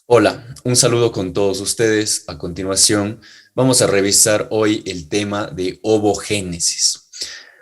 Hola, un saludo con todos ustedes. A continuación, vamos a revisar hoy el tema de ovogénesis.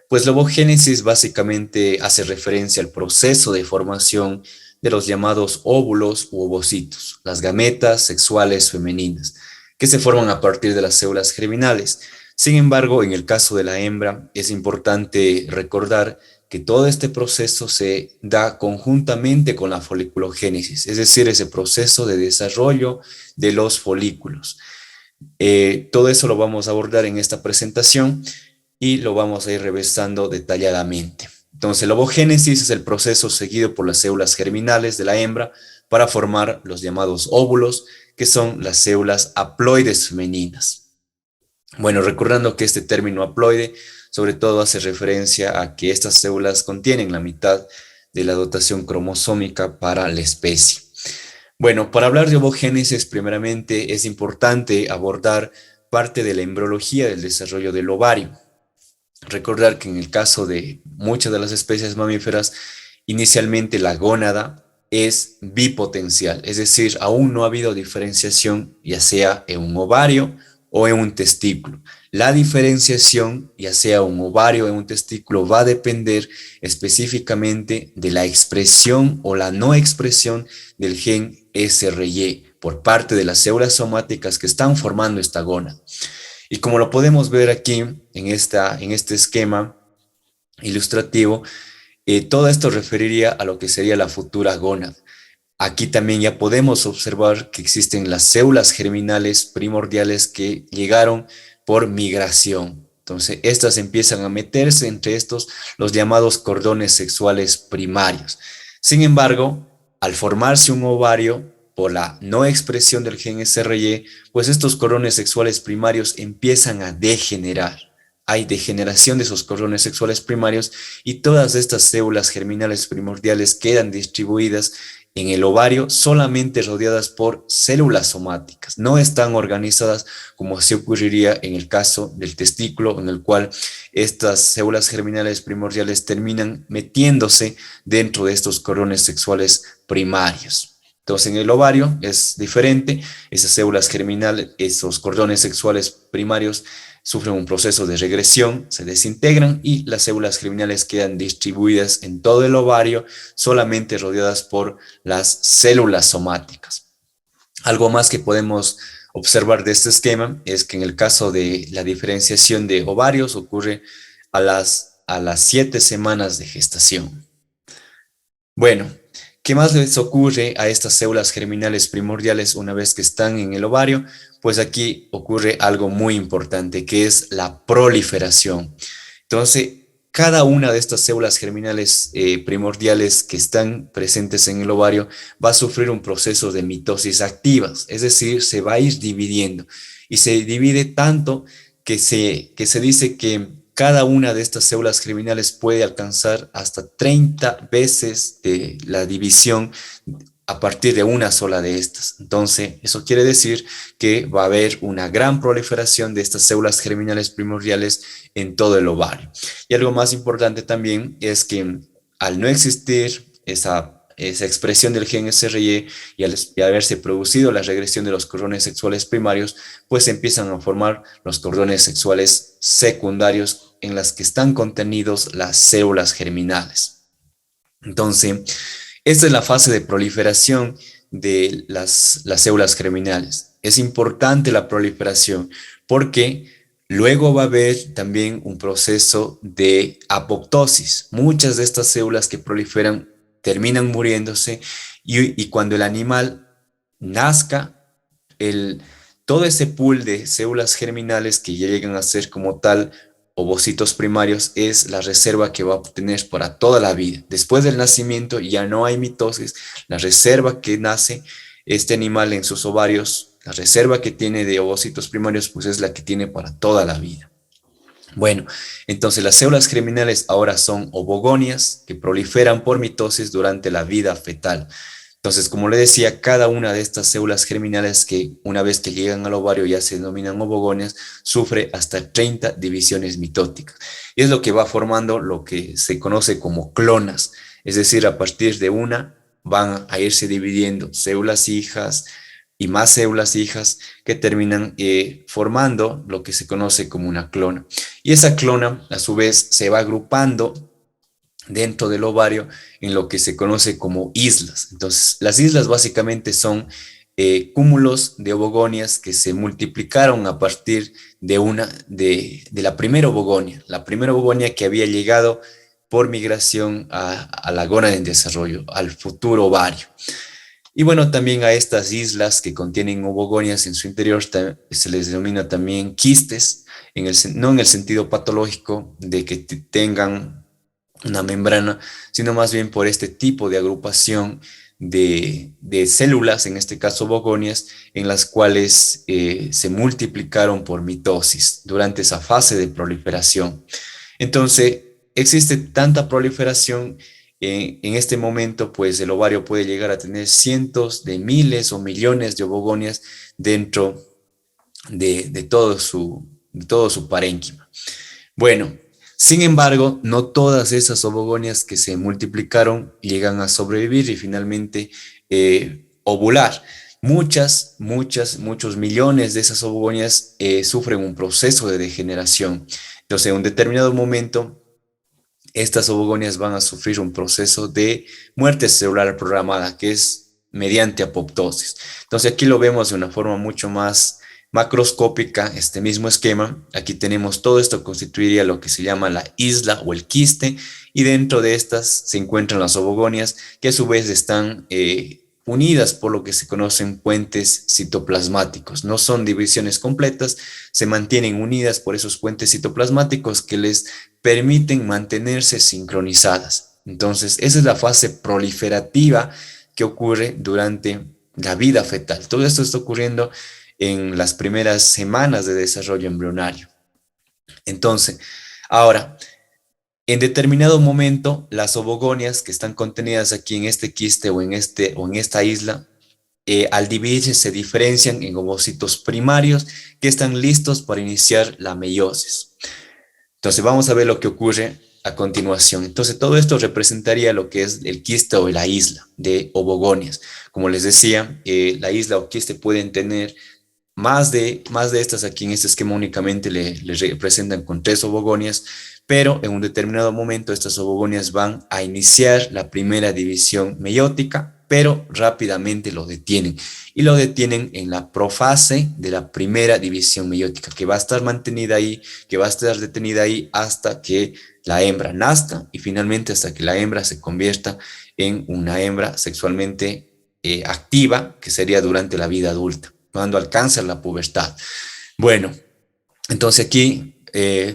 Pues la ovogénesis básicamente hace referencia al proceso de formación de los llamados óvulos u ovocitos, las gametas sexuales femeninas, que se forman a partir de las células germinales. Sin embargo, en el caso de la hembra, es importante recordar que todo este proceso se da conjuntamente con la foliculogénesis, es decir, ese proceso de desarrollo de los folículos. Todo eso lo vamos a abordar en esta presentación y lo vamos a ir revisando detalladamente. Entonces, la ovogénesis es el proceso seguido por las células germinales de la hembra para formar los llamados óvulos, que son las células haploides femeninas. Bueno, recordando que este término haploide sobre todo hace referencia a que estas células contienen la mitad de la dotación cromosómica para la especie. Bueno, para hablar de ovogénesis, primeramente es importante abordar parte de la embriología del desarrollo del ovario. Recordar que en el caso de muchas de las especies mamíferas, inicialmente la gónada es bipotencial, es decir, aún no ha habido diferenciación ya sea en un ovario o en un testículo. La diferenciación, ya sea un ovario o en un testículo, va a depender específicamente de la expresión o la no expresión del gen SRY por parte de las células somáticas que están formando esta gónada. Y como lo podemos ver aquí en este esquema ilustrativo, todo esto referiría a lo que sería la futura gónada. Aquí también ya podemos observar que existen las células germinales primordiales que llegaron por migración. Entonces, estas empiezan a meterse entre estos los llamados cordones sexuales primarios. Sin embargo, al formarse un ovario por la no expresión del gen SRY, pues estos cordones sexuales primarios empiezan a degenerar. Hay degeneración de esos cordones sexuales primarios y todas estas células germinales primordiales quedan distribuidas en el ovario solamente rodeadas por células somáticas, no están organizadas como así ocurriría en el caso del testículo, en el cual estas células germinales primordiales terminan metiéndose dentro de estos cordones sexuales primarios. Entonces, en el ovario es diferente, esas células germinales, esos cordones sexuales primarios sufren un proceso de regresión, se desintegran y las células germinales quedan distribuidas en todo el ovario, solamente rodeadas por las células somáticas. Algo más que podemos observar de este esquema es que en el caso de la diferenciación de ovarios ocurre a las 7 semanas de gestación. Bueno, ¿qué más les ocurre a estas células germinales primordiales una vez que están en el ovario? Pues aquí ocurre algo muy importante, que es la proliferación. Entonces, cada una de estas células germinales primordiales que están presentes en el ovario va a sufrir un proceso de mitosis activa, es decir, se va a ir dividiendo y se divide tanto que se dice que cada una de estas células germinales puede alcanzar hasta 30 veces de la división a partir de una sola de estas. Entonces, eso quiere decir que va a haber una gran proliferación de estas células germinales primordiales en todo el ovario. Y algo más importante también es que al no existir esa expresión del gen SRY y al haberse producido la regresión de los cordones sexuales primarios, pues empiezan a formar los cordones sexuales secundarios en las que están contenidos las células germinales. Entonces, esta es la fase de proliferación de las células germinales. Es importante la proliferación porque luego va a haber también un proceso de apoptosis. Muchas de estas células que proliferan terminan muriéndose y cuando el animal nazca, el, todo ese pool de células germinales que ya llegan a ser como tal ovocitos primarios es la reserva que va a obtener para toda la vida. Después del nacimiento ya no hay mitosis, la reserva que nace este animal en sus ovarios, la reserva que tiene de ovocitos primarios, pues es la que tiene para toda la vida. Bueno, entonces las células germinales ahora son ovogonias que proliferan por mitosis durante la vida fetal. Entonces, como le decía, cada una de estas células germinales que una vez que llegan al ovario ya se denominan ovogonias, sufre hasta 30 divisiones mitóticas. Y es lo que va formando lo que se conoce como clonas. Es decir, a partir de una van a irse dividiendo células hijas, y más células hijas que terminan formando lo que se conoce como una clona. Y esa clona, a su vez, se va agrupando dentro del ovario en lo que se conoce como islas. Entonces, las islas básicamente son cúmulos de ovogonias que se multiplicaron a partir de la primera ovogonia que había llegado por migración a la gónada en desarrollo, al futuro ovario. Y bueno, también a estas islas que contienen ovogonias en su interior se les denomina también quistes, no en el sentido patológico de que tengan una membrana, sino más bien por este tipo de agrupación de células, en este caso ovogonias, en las cuales se multiplicaron por mitosis durante esa fase de proliferación. Entonces, existe tanta proliferación en este momento, pues el ovario puede llegar a tener cientos de miles o millones de ovogonias dentro de todo su parénquima. Bueno, sin embargo, no todas esas ovogonias que se multiplicaron llegan a sobrevivir y finalmente ovular. Muchos millones de esas ovogonias sufren un proceso de degeneración. Entonces, en un determinado momento, estas ovogonias van a sufrir un proceso de muerte celular programada, que es mediante apoptosis. Entonces, aquí lo vemos de una forma mucho más macroscópica, este mismo esquema. Aquí tenemos todo esto, constituiría lo que se llama la isla o el quiste, y dentro de estas se encuentran las ovogonias, que a su vez están unidas por lo que se conocen puentes citoplasmáticos. No son divisiones completas, se mantienen unidas por esos puentes citoplasmáticos que les permiten mantenerse sincronizadas. Entonces, esa es la fase proliferativa que ocurre durante la vida fetal. Todo esto está ocurriendo en las primeras semanas de desarrollo embrionario. Entonces, ahora, en determinado momento, las ovogonias que están contenidas aquí en este quiste o en esta isla, al dividirse se diferencian en ovocitos primarios que están listos para iniciar la meiosis. Entonces vamos a ver lo que ocurre a continuación. Entonces todo esto representaría lo que es el quiste o la isla de ovogonias. Como les decía, la isla o quiste pueden tener más de estas aquí en este esquema únicamente le representan con 3 ovogonias, pero en un determinado momento estas ovogonias van a iniciar la primera división meiótica, pero rápidamente lo detienen. Y lo detienen en la profase de la primera división meiótica, que va a estar mantenida ahí, que va a estar detenida ahí hasta que la hembra nazca y finalmente hasta que la hembra se convierta en una hembra sexualmente activa, que sería durante la vida adulta, cuando alcanza la pubertad. Bueno, entonces aquí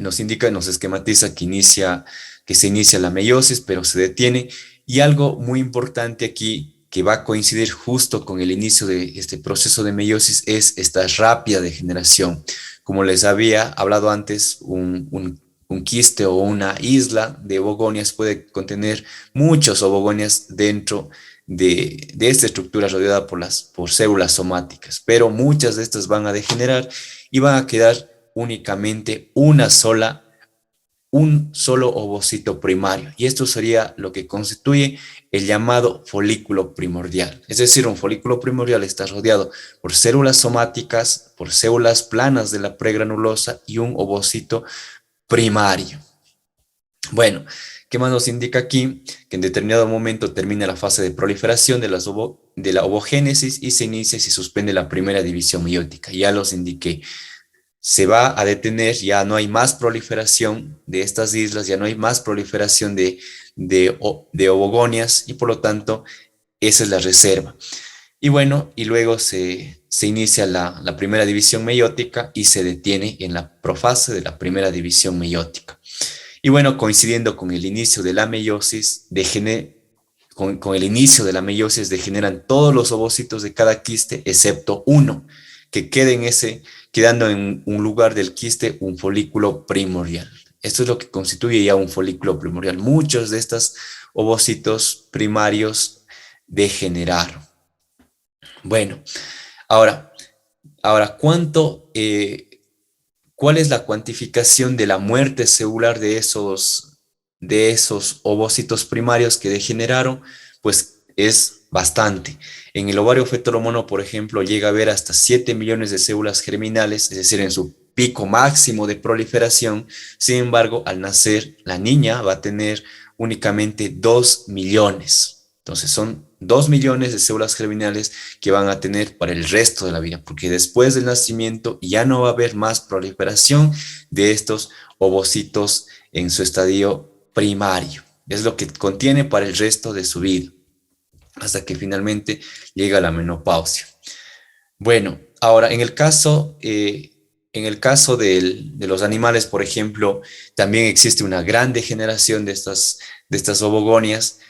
nos indica, nos esquematiza que se inicia la meiosis, pero se detiene. Y algo muy importante aquí que va a coincidir justo con el inicio de este proceso de meiosis es esta rápida degeneración. Como les había hablado antes, un quiste o una isla de ovogonias puede contener muchos ovogonias dentro de esta estructura rodeada por células somáticas, pero muchas de estas van a degenerar y van a quedar únicamente un solo ovocito primario. Y esto sería lo que constituye el llamado folículo primordial. Es decir, un folículo primordial está rodeado por células somáticas, por células planas de la pregranulosa y un ovocito primario. Bueno, ¿qué más nos indica aquí? Que en determinado momento termina la fase de proliferación de la ovogénesis y se inicia y se suspende la primera división meiótica. Ya los indiqué, se va a detener, ya no hay más proliferación de estas islas, ya no hay más proliferación de ovogonias y por lo tanto esa es la reserva. Y bueno, y luego se inicia la primera división meiótica y se detiene en la profase de la primera división meiótica. Y bueno, coincidiendo con el inicio de la meiosis, con el inicio de la meiosis degeneran todos los ovocitos de cada quiste, excepto uno, que quedando en un lugar del quiste un folículo primordial. Esto es lo que constituye ya un folículo primordial. Muchos de estos ovocitos primarios degeneraron. Bueno, ahora, ¿cuál es la cuantificación de la muerte celular de esos ovocitos primarios que degeneraron? Pues es bastante. En el ovario fetal mono, por ejemplo, llega a haber hasta 7 millones de células germinales, es decir, en su pico máximo de proliferación. Sin embargo, al nacer, la niña va a tener únicamente 2 millones. Entonces, son 2 millones de células germinales que van a tener para el resto de la vida, porque después del nacimiento ya no va a haber más proliferación de estos ovocitos en su estadio primario. Es lo que contiene para el resto de su vida, hasta que finalmente llega la menopausia. Bueno, ahora en el caso de los animales, por ejemplo, también existe una gran degeneración de estas ovogonias.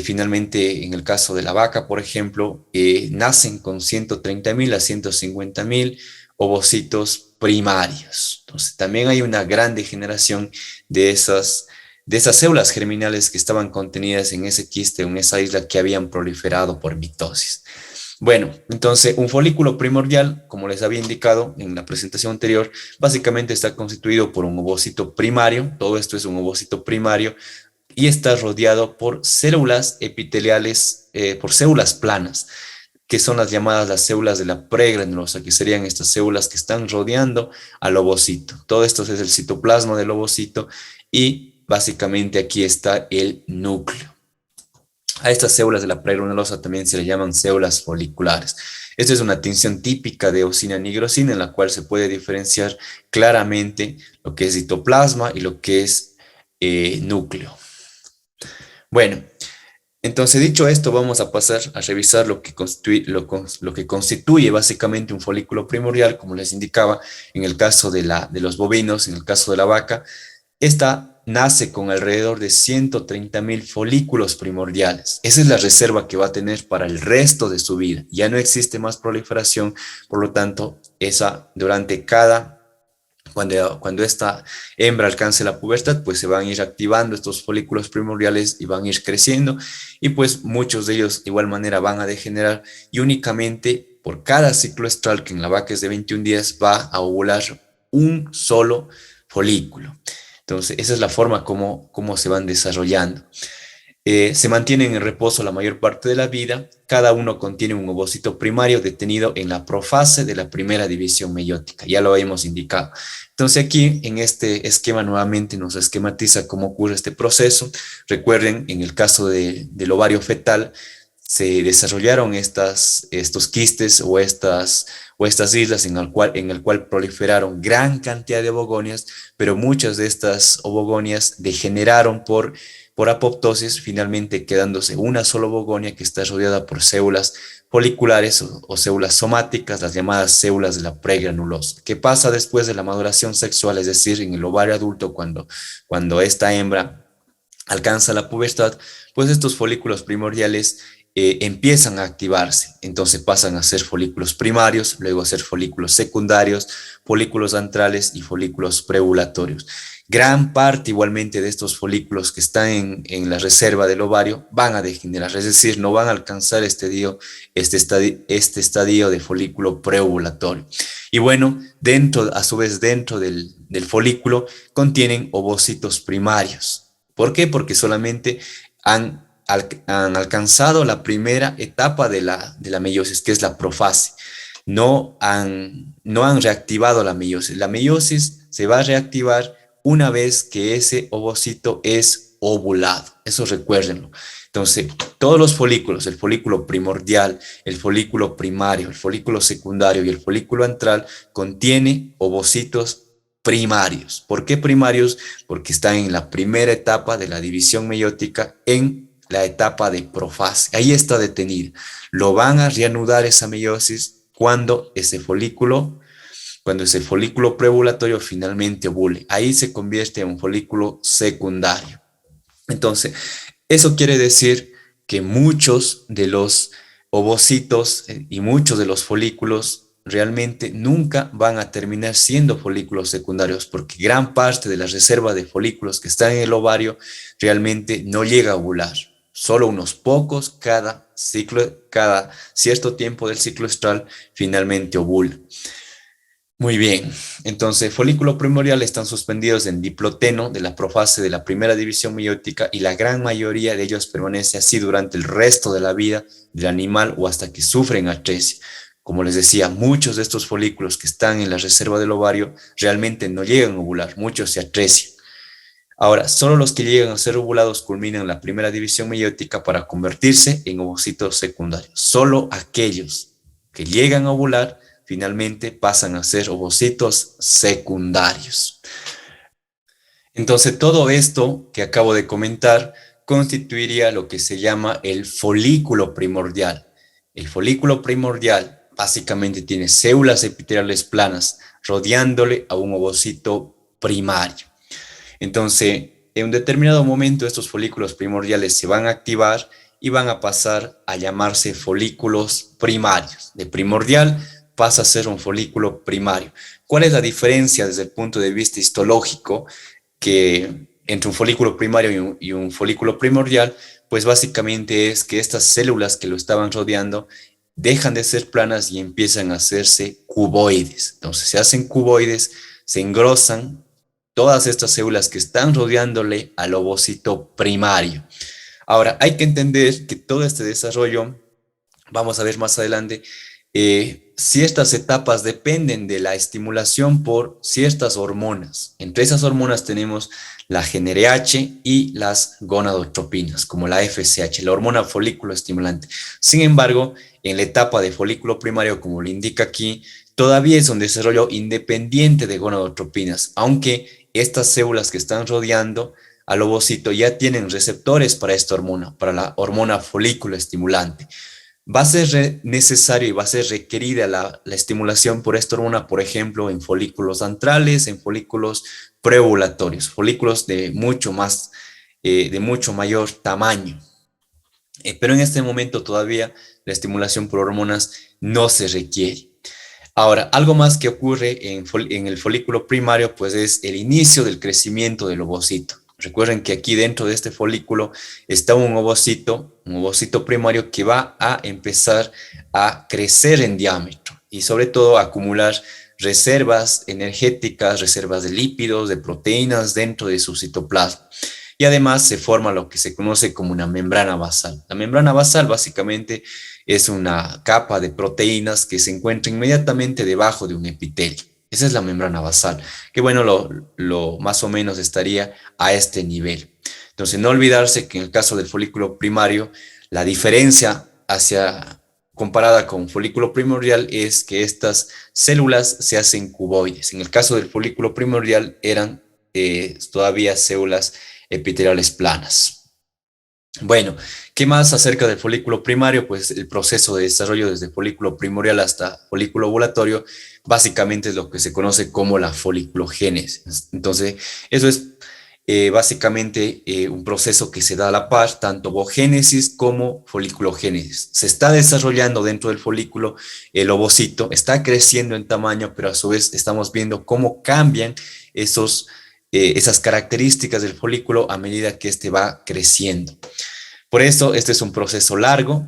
Finalmente, en el caso de la vaca, por ejemplo, nacen con 130.000 a 150.000 ovocitos primarios. Entonces, también hay una gran degeneración de de esas células germinales que estaban contenidas en ese quiste, en esa isla que habían proliferado por mitosis. Bueno, entonces un folículo primordial, como les había indicado en la presentación anterior, básicamente está constituido por un ovocito primario, todo esto es un ovocito primario, y está rodeado por células epiteliales, por células planas, que son las llamadas las células de la pregranulosa, que serían estas células que están rodeando al ovocito. Todo esto es el citoplasma del ovocito y básicamente aquí está el núcleo. A estas células de la pregranulosa también se le llaman células foliculares. Esta es una tinción típica de eosina nigrosina en la cual se puede diferenciar claramente lo que es citoplasma y lo que es núcleo. Bueno, entonces dicho esto, vamos a pasar a revisar lo que constituye básicamente un folículo primordial, como les indicaba, en el caso de los bovinos, en el caso de la vaca. Esta nace con alrededor de 130.000 folículos primordiales. Esa es la reserva que va a tener para el resto de su vida. Ya no existe más proliferación, por lo tanto, cuando esta hembra alcance la pubertad, pues se van a ir activando estos folículos primordiales y van a ir creciendo y pues muchos de ellos de igual manera van a degenerar y únicamente por cada ciclo estral, que en la vaca es de 21 días, va a ovular un solo folículo. Entonces, esa es la forma como se van desarrollando. Se mantienen en reposo la mayor parte de la vida. Cada uno contiene un ovocito primario detenido en la profase de la primera división meiótica. Ya lo habíamos indicado. Entonces aquí en este esquema nuevamente nos esquematiza cómo ocurre este proceso. Recuerden, en el caso del ovario fetal, se desarrollaron estos quistes o estas islas en el cual proliferaron gran cantidad de ovogonias, pero muchas de estas ovogonias degeneraron por apoptosis, finalmente quedándose una sola ovogonia que está rodeada por células foliculares o células somáticas, las llamadas células de la pregranulosa. ¿Qué pasa después de la maduración sexual? Es decir, en el ovario adulto, cuando esta hembra alcanza la pubertad, pues estos folículos primordiales empiezan a activarse, entonces pasan a ser folículos primarios, luego a ser folículos secundarios, folículos antrales y folículos preovulatorios. Gran parte igualmente de estos folículos que están en la reserva del ovario van a degenerar, es decir, no van a alcanzar este estadio de folículo preovulatorio. Y bueno, a su vez, dentro del folículo contienen ovocitos primarios. ¿Por qué? Porque solamente han alcanzado la primera etapa de la meiosis, que es la profase. No han reactivado la meiosis. La meiosis se va a reactivar una vez que ese ovocito es ovulado. Eso recuérdenlo. Entonces, todos los folículos, el folículo primordial, el folículo primario, el folículo secundario y el folículo antral, contiene ovocitos primarios. ¿Por qué primarios? Porque están en la primera etapa de la división meiótica, en la etapa de profase. Ahí está detenida. Lo van a reanudar esa meiosis cuando ese folículo preovulatorio finalmente ovule. Ahí se convierte en un folículo secundario. Entonces, eso quiere decir que muchos de los ovocitos y muchos de los folículos realmente nunca van a terminar siendo folículos secundarios, porque gran parte de la reserva de folículos que está en el ovario realmente no llega a ovular. Solo unos pocos cada cierto tiempo del ciclo estral finalmente ovula. Muy bien, entonces folículo primordial están suspendidos en diploteno de la profase de la primera división meiótica y la gran mayoría de ellos permanece así durante el resto de la vida del animal o hasta que sufren atresia. Como les decía, muchos de estos folículos que están en la reserva del ovario realmente no llegan a ovular, muchos se atresian. Ahora, solo los que llegan a ser ovulados culminan la primera división meiótica para convertirse en ovocitos secundarios. Solo aquellos que llegan a ovular finalmente pasan a ser ovocitos secundarios. Entonces, todo esto que acabo de comentar constituiría lo que se llama el folículo primordial. El folículo primordial básicamente tiene células epiteliales planas rodeándole a un ovocito primario. Entonces, en un determinado momento estos folículos primordiales se van a activar y van a pasar a llamarse folículos primarios. De primordial pasa a ser un folículo primario. ¿Cuál es la diferencia desde el punto de vista histológico que entre un folículo primario y un folículo primordial? Pues básicamente es que estas células que lo estaban rodeando dejan de ser planas y empiezan a hacerse cuboides. Entonces se hacen cuboides, se engrosan todas estas células que están rodeándole al ovocito primario. Ahora, hay que entender que todo este desarrollo, vamos a ver más adelante, ciertas etapas dependen de la estimulación por ciertas hormonas. Entre esas hormonas tenemos la GnRH y las gonadotropinas, como la FSH, la hormona folículo estimulante. Sin embargo, en la etapa de folículo primario, como lo indica aquí, todavía es un desarrollo independiente de gonadotropinas, aunque estas células que están rodeando al ovocito ya tienen receptores para esta hormona, para la hormona folículo estimulante. Va a ser necesario y va a ser requerida la estimulación por esta hormona, por ejemplo, en folículos antrales, en folículos preovulatorios, folículos de mucho mayor tamaño. Pero en este momento todavía la estimulación por hormonas no se requiere. Ahora, algo más que ocurre en el folículo primario, pues es el inicio del crecimiento del ovocito. Recuerden que aquí dentro de este folículo está un ovocito primario que va a empezar a crecer en diámetro y sobre todo a acumular reservas energéticas, reservas de lípidos, de proteínas dentro de su citoplasma. Y además se forma lo que se conoce como una membrana basal. La membrana basal básicamente es una capa de proteínas que se encuentra inmediatamente debajo de un epitelio. Esa es la membrana basal, que bueno, lo más o menos estaría a este nivel. Entonces, no olvidarse que en el caso del folículo primario, la diferencia comparada con folículo primordial es que estas células se hacen cuboides. En el caso del folículo primordial eran todavía células epiteliales planas. Bueno, ¿qué más acerca del folículo primario? Pues el proceso de desarrollo desde folículo primordial hasta folículo ovulatorio, básicamente es lo que se conoce como la foliculogénesis. Entonces, eso es básicamente un proceso que se da a la par, tanto ovogénesis como foliculogénesis. Se está desarrollando dentro del folículo el ovocito, está creciendo en tamaño, pero a su vez estamos viendo cómo cambian esas características del folículo a medida que éste va creciendo. Por eso, este es un proceso largo.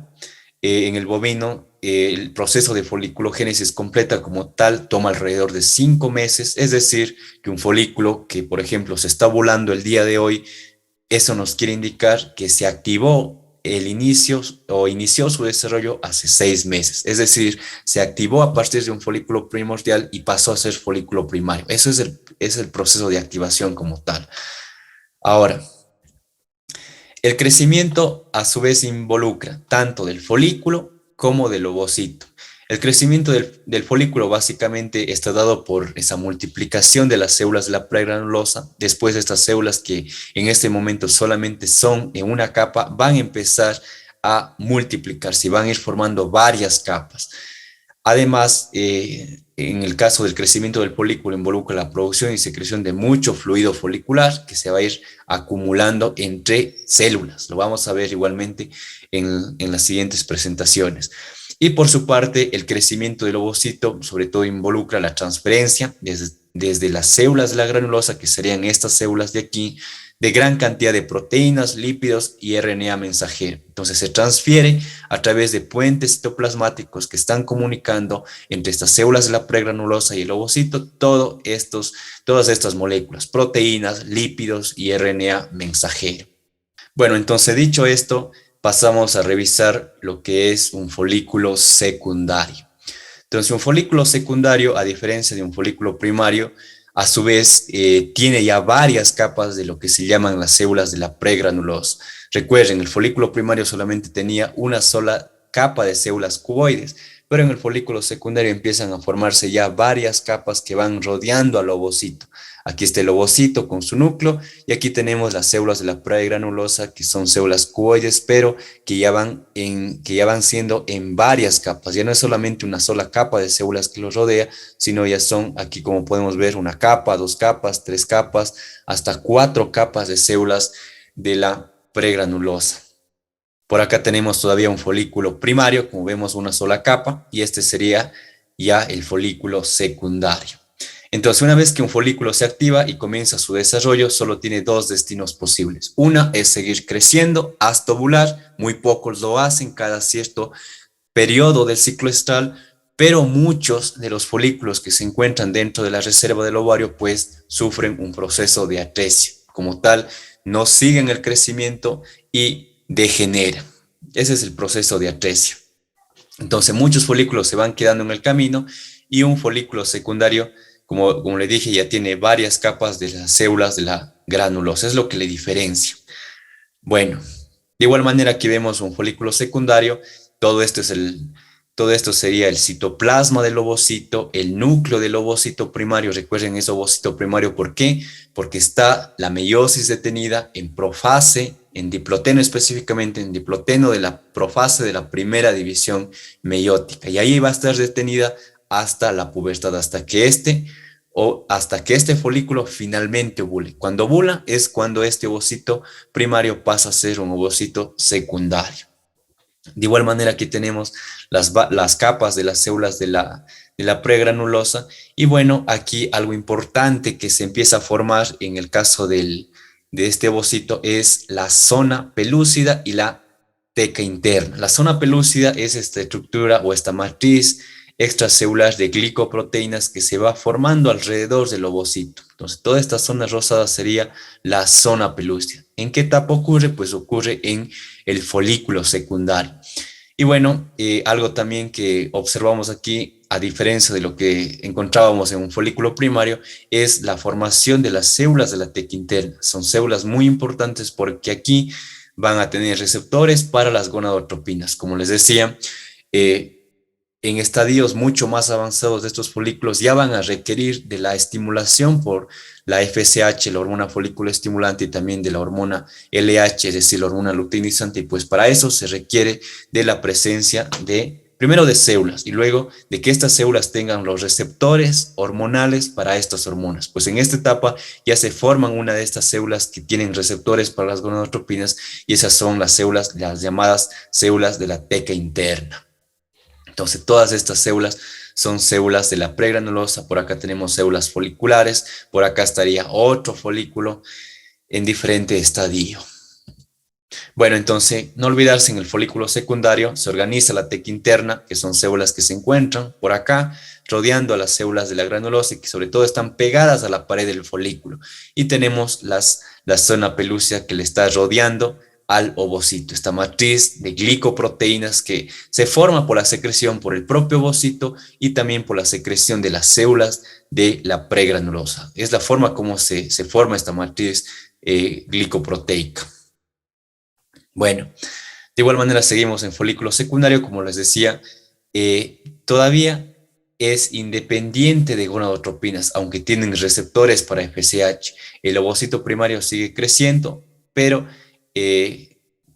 En el bovino, el proceso de foliculogénesis completa como tal toma alrededor de 5 meses, es decir, que un folículo que, por ejemplo, se está ovulando el día de hoy, eso nos quiere indicar que se activó el inicio o inició su desarrollo hace 6 meses, es decir, se activó a partir de un folículo primordial y pasó a ser folículo primario. Eso es el proceso de activación como tal. Ahora, el crecimiento a su vez involucra tanto del folículo como del ovocito. El crecimiento del folículo básicamente está dado por esa multiplicación de las células de la pregranulosa. Después estas células que en este momento solamente son en una capa van a empezar a multiplicarse y van a ir formando varias capas. Además, en el caso del crecimiento del folículo involucra la producción y secreción de mucho fluido folicular que se va a ir acumulando entre células. Lo vamos a ver igualmente en las siguientes presentaciones. Y por su parte, el crecimiento del ovocito sobre todo involucra la transferencia desde las células de la granulosa, que serían estas células de aquí, de gran cantidad de proteínas, lípidos y RNA mensajero. Entonces se transfiere a través de puentes citoplasmáticos que están comunicando entre estas células de la pregranulosa y el ovocito todas estas moléculas, proteínas, lípidos y RNA mensajero. Bueno, entonces dicho esto, pasamos a revisar lo que es un folículo secundario. Entonces, un folículo secundario, a diferencia de un folículo primario, a su vez tiene ya varias capas de lo que se llaman las células de la pregranulosa. Recuerden, el folículo primario solamente tenía una sola capa de células cuboides, pero en el folículo secundario empiezan a formarse ya varias capas que van rodeando al ovocito. Aquí está el ovocito con su núcleo y aquí tenemos las células de la pregranulosa, que son células cuboides, pero que ya van siendo en varias capas. Ya no es solamente una sola capa de células que los rodea, sino ya son aquí, como podemos ver, una capa, dos capas, tres capas, hasta cuatro capas de células de la pregranulosa. Por acá tenemos todavía un folículo primario, como vemos, una sola capa, y este sería ya el folículo secundario. Entonces, una vez que un folículo se activa y comienza su desarrollo, solo tiene dos destinos posibles. Una es seguir creciendo hasta ovular, muy pocos lo hacen cada cierto periodo del ciclo estral, pero muchos de los folículos que se encuentran dentro de la reserva del ovario pues sufren un proceso de atresia. Como tal, no siguen el crecimiento y degeneran. Ese es el proceso de atresia. Entonces, muchos folículos se van quedando en el camino y un folículo secundario, como le dije, ya tiene varias capas de las células de la granulosa. Es lo que le diferencia. Bueno, de igual manera aquí vemos un folículo secundario. Todo esto todo esto sería el citoplasma del ovocito, el núcleo del ovocito primario. Recuerden, es ovocito primario, ¿por qué? Porque está la meiosis detenida en profase, en diploteno específicamente, en diploteno de la profase de la primera división meiótica. Y ahí va a estar detenida hasta la pubertad, hasta que este folículo finalmente ovule. Cuando ovula es cuando este ovocito primario pasa a ser un ovocito secundario. De igual manera, aquí tenemos las capas de las células de la pregranulosa. Y bueno, aquí algo importante que se empieza a formar en el caso de este ovocito es la zona pelúcida y la teca interna. La zona pelúcida es esta estructura o esta matriz extracelular de glicoproteínas que se va formando alrededor del ovocito. Entonces, toda esta zona rosada sería la zona pelúcida. ¿En qué etapa ocurre? Pues ocurre en el folículo secundario. Y bueno, algo también que observamos aquí, a diferencia de lo que encontrábamos en un folículo primario, es la formación de las células de la teca interna. Son células muy importantes porque aquí van a tener receptores para las gonadotropinas. Como les decía, en estadios mucho más avanzados de estos folículos ya van a requerir de la estimulación por la FSH, la hormona folículo estimulante, y también de la hormona LH, es decir, la hormona luteinizante, y pues para eso se requiere de la presencia primero de células y luego de que estas células tengan los receptores hormonales para estas hormonas. Pues en esta etapa ya se forman una de estas células que tienen receptores para las gonadotropinas, y esas son las llamadas células de la teca interna. Entonces, todas estas células son células de la pregranulosa. Por acá tenemos células foliculares, por acá estaría otro folículo en diferente estadio. Bueno, entonces, no olvidarse, en el folículo secundario se organiza la teca interna, que son células que se encuentran por acá, rodeando a las células de la granulosa y que sobre todo están pegadas a la pared del folículo. Y tenemos la zona pelúcida que le está rodeando al ovocito, esta matriz de glicoproteínas que se forma por la secreción por el propio ovocito y también por la secreción de las células de la pregranulosa. Es la forma como se forma esta matriz glicoproteica. Bueno, de igual manera seguimos en folículo secundario, como les decía, todavía es independiente de gonadotropinas, aunque tienen receptores para FSH. El ovocito primario sigue creciendo, pero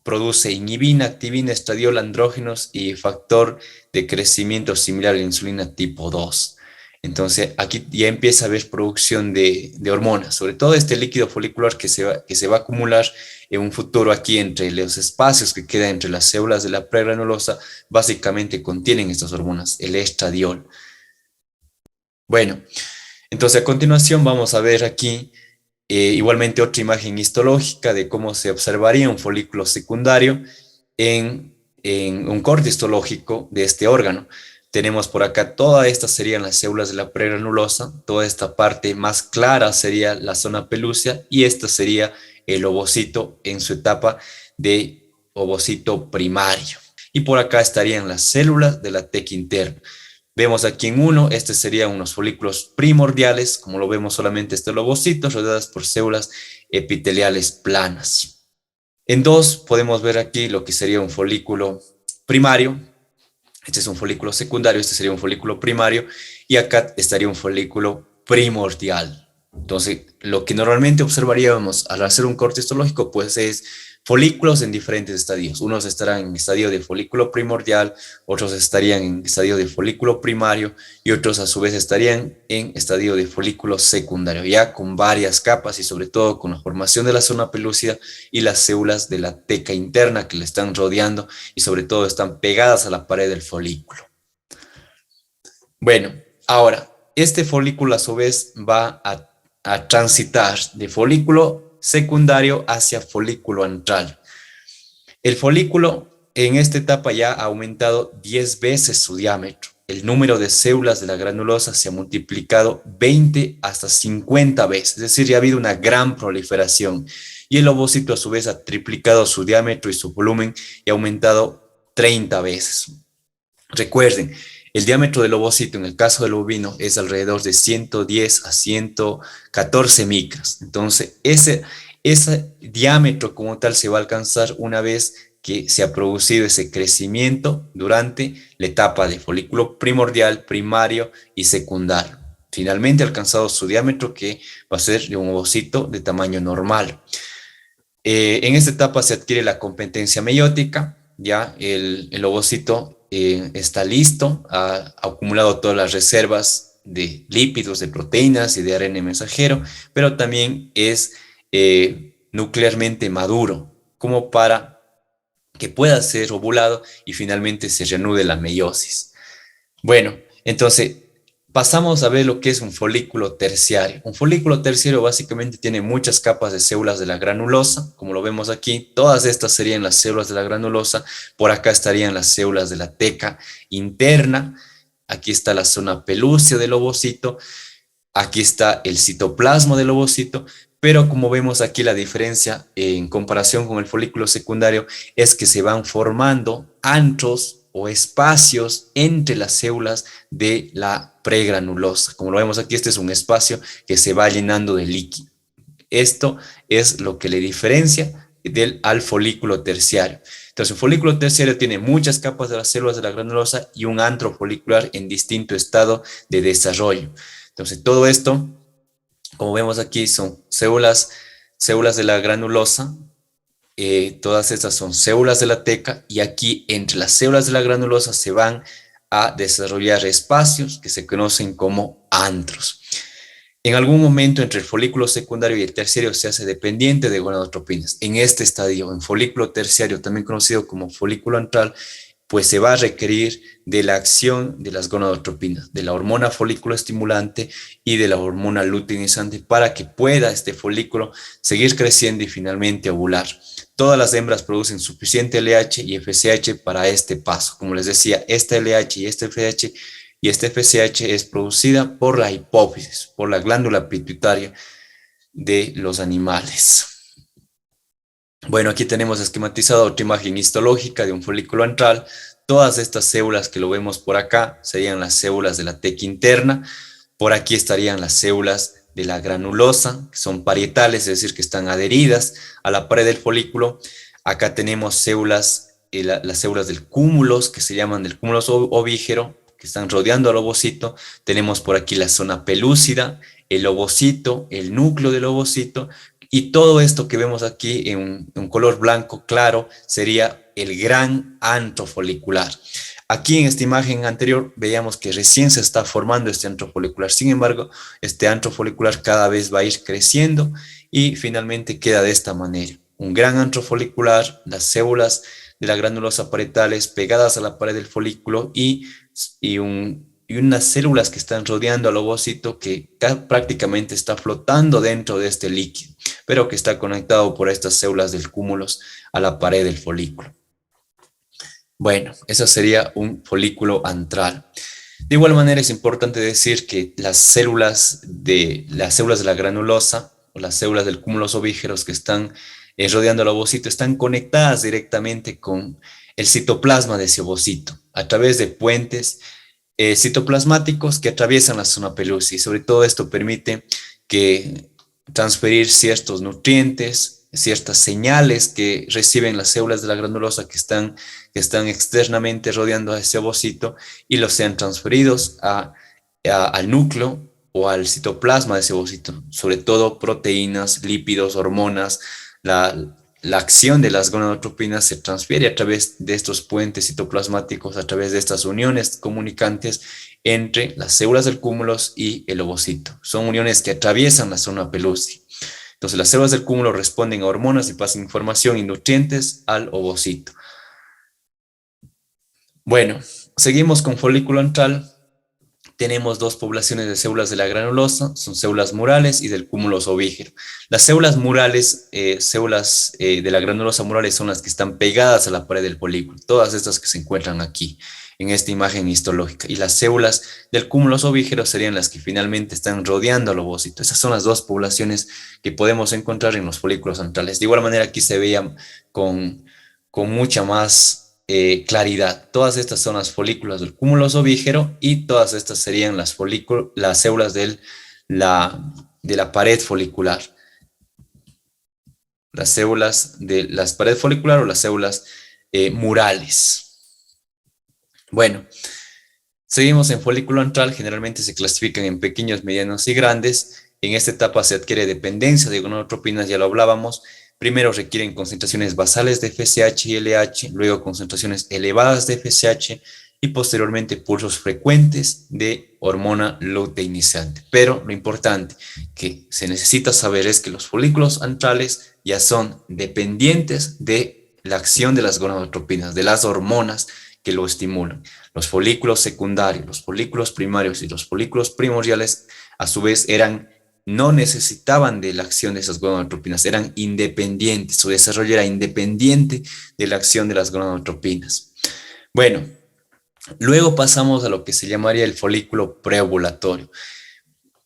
produce inhibina, activina, estradiol, andrógenos y factor de crecimiento similar a la insulina tipo 2. Entonces, aquí ya empieza a haber producción de hormonas, sobre todo este líquido folicular que se va a acumular en un futuro aquí entre los espacios que quedan entre las células de la pregranulosa, básicamente contienen estas hormonas, el estradiol. Bueno, entonces a continuación vamos a ver aquí igualmente otra imagen histológica de cómo se observaría un folículo secundario en en un corte histológico de este órgano. Tenemos por acá, todas estas serían las células de la pregranulosa, toda esta parte más clara sería la zona pelúcea y esta sería el ovocito en su etapa de ovocito primario. Y por acá estarían las células de la teca interna. Vemos aquí en uno, este serían unos folículos primordiales, como lo vemos solamente este ovocito, rodeadas por células epiteliales planas. En dos podemos ver aquí lo que sería un folículo primario, este es un folículo secundario, este sería un folículo primario, y acá estaría un folículo primordial. Entonces, lo que normalmente observaríamos al hacer un corte histológico, pues es folículos en diferentes estadios. Unos estarán en estadio de folículo primordial, otros estarían en estadio de folículo primario y otros a su vez estarían en estadio de folículo secundario, ya con varias capas y sobre todo con la formación de la zona pelúcida y las células de la teca interna que le están rodeando y sobre todo están pegadas a la pared del folículo. Bueno, ahora, este folículo a su vez va a transitar de folículo secundario hacia folículo antral. El folículo en esta etapa ya ha aumentado 10 veces su diámetro. El número de células de la granulosa se ha multiplicado 20 hasta 50 veces, es decir, ya ha habido una gran proliferación. Y el ovocito a su vez ha triplicado su diámetro y su volumen y ha aumentado 30 veces. Recuerden, el diámetro del ovocito en el caso del bovino es alrededor de 110 a 114 micras. Entonces, ese diámetro como tal se va a alcanzar una vez que se ha producido ese crecimiento durante la etapa de folículo primordial, primario y secundario. Finalmente, alcanzado su diámetro que va a ser de un ovocito de tamaño normal. En esta etapa se adquiere la competencia meiótica, ya el ovocito está listo, ha acumulado todas las reservas de lípidos, de proteínas y de ARN mensajero, pero también es nuclearmente maduro, como para que pueda ser ovulado y finalmente se reanude la meiosis. Bueno, entonces pasamos a ver lo que es un folículo terciario. Un folículo terciario básicamente tiene muchas capas de células de la granulosa, como lo vemos aquí. Todas estas serían las células de la granulosa. Por acá estarían las células de la teca interna. Aquí está la zona pelúcea del ovocito. Aquí está el citoplasma del ovocito. Pero como vemos aquí, la diferencia en comparación con el folículo secundario es que se van formando antros o espacios entre las células de la pregranulosa. Como lo vemos aquí, este es un espacio que se va llenando de líquido. Esto es lo que le diferencia al folículo terciario. Entonces, un folículo terciario tiene muchas capas de las células de la granulosa y un antro folicular en distinto estado de desarrollo. Entonces, todo esto, como vemos aquí, son células de la granulosa. Todas estas son células de la teca y aquí entre las células de la granulosa se van a desarrollar espacios que se conocen como antros. En algún momento entre el folículo secundario y el terciario se hace dependiente de gonadotropinas. En este estadio, en folículo terciario, también conocido como folículo antral, pues se va a requerir de la acción de las gonadotropinas, de la hormona folículo estimulante y de la hormona luteinizante para que pueda este folículo seguir creciendo y finalmente ovular. Todas las hembras producen suficiente LH y FSH para este paso. Como les decía, esta LH y este FSH es producida por la hipófisis, por la glándula pituitaria de los animales. Bueno, aquí tenemos esquematizada otra imagen histológica de un folículo antral. Todas estas células que lo vemos por acá serían las células de la teca interna. Por aquí estarían las células de la granulosa, que son parietales, es decir, que están adheridas a la pared del folículo. Acá tenemos células, las células del cúmulos, que se llaman del cúmulo ovígero, que están rodeando al ovocito. Tenemos por aquí la zona pelúcida, el ovocito, el núcleo del ovocito, y todo esto que vemos aquí en un color blanco claro sería el gran antro folicular. Aquí en esta imagen anterior veíamos que recién se está formando este antro folicular. Sin embargo, este antro folicular cada vez va a ir creciendo y finalmente queda de esta manera. Un gran antro folicular, las células de la granulosa parietales pegadas a la pared del folículo y unas células que están rodeando al ovocito que prácticamente está flotando dentro de este líquido, pero que está conectado por estas células del cúmulo a la pared del folículo. Bueno, eso sería un folículo antral. De igual manera, es importante decir que las células de la granulosa o las células del cúmulo ovígeros que están rodeando el ovocito están conectadas directamente con el citoplasma de ese ovocito a través de puentes citoplasmáticos que atraviesan la zona pelúcida y sobre todo esto permite que transferir ciertos nutrientes, ciertas señales que reciben las células de la granulosa que están externamente rodeando a ese ovocito y los sean transferidos al núcleo o al citoplasma de ese ovocito, sobre todo proteínas, lípidos, hormonas, la acción de las gonadotropinas se transfiere a través de estos puentes citoplasmáticos, a través de estas uniones comunicantes entre las células del cúmulo y el ovocito. Son uniones que atraviesan la zona pelúcida. Entonces, las células del cúmulo responden a hormonas y pasan información y nutrientes al ovocito. Bueno, seguimos con folículo antral. Tenemos dos poblaciones de células de la granulosa, son células murales y del cúmulo ovígero. Las células murales, de la granulosa murales son las que están pegadas a la pared del folículo, todas estas que se encuentran aquí, en esta imagen histológica. Y las células del cúmulo ovígero serían las que finalmente están rodeando al ovocito. Esas son las dos poblaciones que podemos encontrar en los folículos antrales. De igual manera, aquí se veía con mucha más claridad. Todas estas son las folículas del cúmulo ovígero y todas estas serían las células de la pared folicular. Las células de la pared folicular o las células murales. Bueno, seguimos en folículo antral. Generalmente se clasifican en pequeños, medianos y grandes. En esta etapa se adquiere dependencia de gonadotropinas, ya lo hablábamos. Primero requieren concentraciones basales de FSH y LH, luego concentraciones elevadas de FSH y posteriormente pulsos frecuentes de hormona luteinizante. Pero lo importante que se necesita saber es que los folículos antrales ya son dependientes de la acción de las gonadotropinas, de las hormonas que lo estimulan. Los folículos secundarios, los folículos primarios y los folículos primordiales a su vez no necesitaban de la acción de esas gonadotropinas, eran independientes, su desarrollo era independiente de la acción de las gonadotropinas. Bueno, luego pasamos a lo que se llamaría el folículo preovulatorio.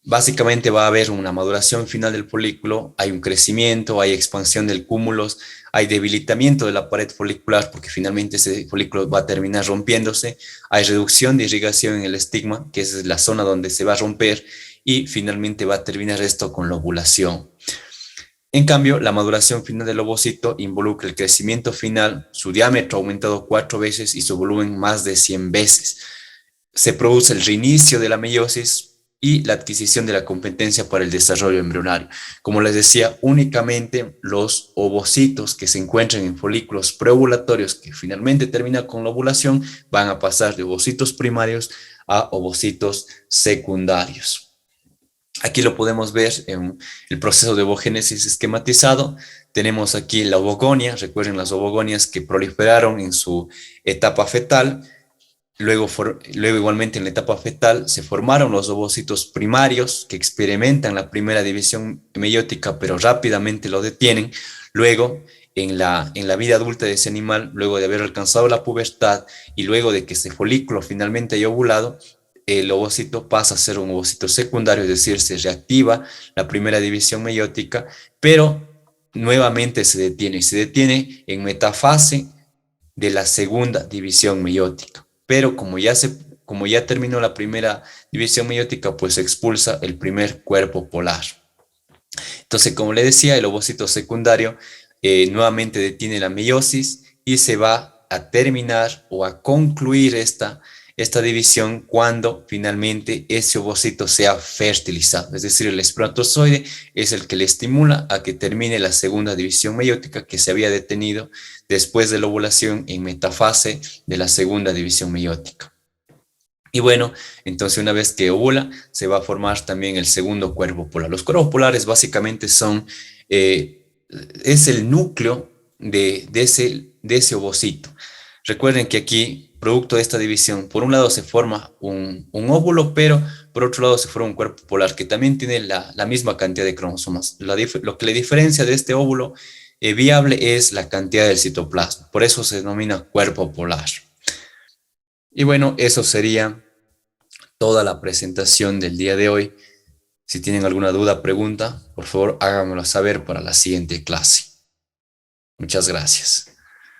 Básicamente va a haber una maduración final del folículo, hay un crecimiento, hay expansión del cúmulo, hay debilitamiento de la pared folicular porque finalmente ese folículo va a terminar rompiéndose, hay reducción de irrigación en el estigma, que es la zona donde se va a romper, y finalmente va a terminar esto con la ovulación. En cambio, la maduración final del ovocito involucra el crecimiento final, su diámetro aumentado 4 veces y su volumen más de 100 veces. Se produce el reinicio de la meiosis y la adquisición de la competencia para el desarrollo embrionario. Como les decía, únicamente los ovocitos que se encuentran en folículos preovulatorios que finalmente terminan con la ovulación van a pasar de ovocitos primarios a ovocitos secundarios. Aquí lo podemos ver en el proceso de ovogénesis esquematizado. Tenemos aquí la ovogonia, recuerden las ovogonias que proliferaron en su etapa fetal. Luego igualmente en la etapa fetal se formaron los ovocitos primarios que experimentan la primera división meiótica pero rápidamente lo detienen. Luego en la vida adulta de ese animal, luego de haber alcanzado la pubertad y luego de que ese folículo finalmente haya ovulado, el ovocito pasa a ser un ovocito secundario, es decir, se reactiva la primera división meiótica, pero nuevamente se detiene en metafase de la segunda división meiótica. Pero como ya terminó la primera división meiótica, pues se expulsa el primer cuerpo polar. Entonces, como le decía, el ovocito secundario nuevamente detiene la meiosis y se va a terminar o a concluir esta división cuando finalmente ese ovocito sea fertilizado. Es decir, el espermatozoide es el que le estimula a que termine la segunda división meiótica que se había detenido después de la ovulación en metafase de la segunda división meiótica. Y bueno, entonces una vez que ovula, se va a formar también el segundo cuerpo polar. Los cuerpos polares básicamente es el núcleo de ese ovocito. Recuerden que aquí, producto de esta división, por un lado se forma un óvulo, pero por otro lado se forma un cuerpo polar que también tiene la misma cantidad de cromosomas. Lo que le diferencia de este óvulo viable es la cantidad del citoplasma, por eso se denomina cuerpo polar. Y bueno, eso sería toda la presentación del día de hoy. Si tienen alguna duda, pregunta, por favor háganmelo saber para la siguiente clase. Muchas gracias.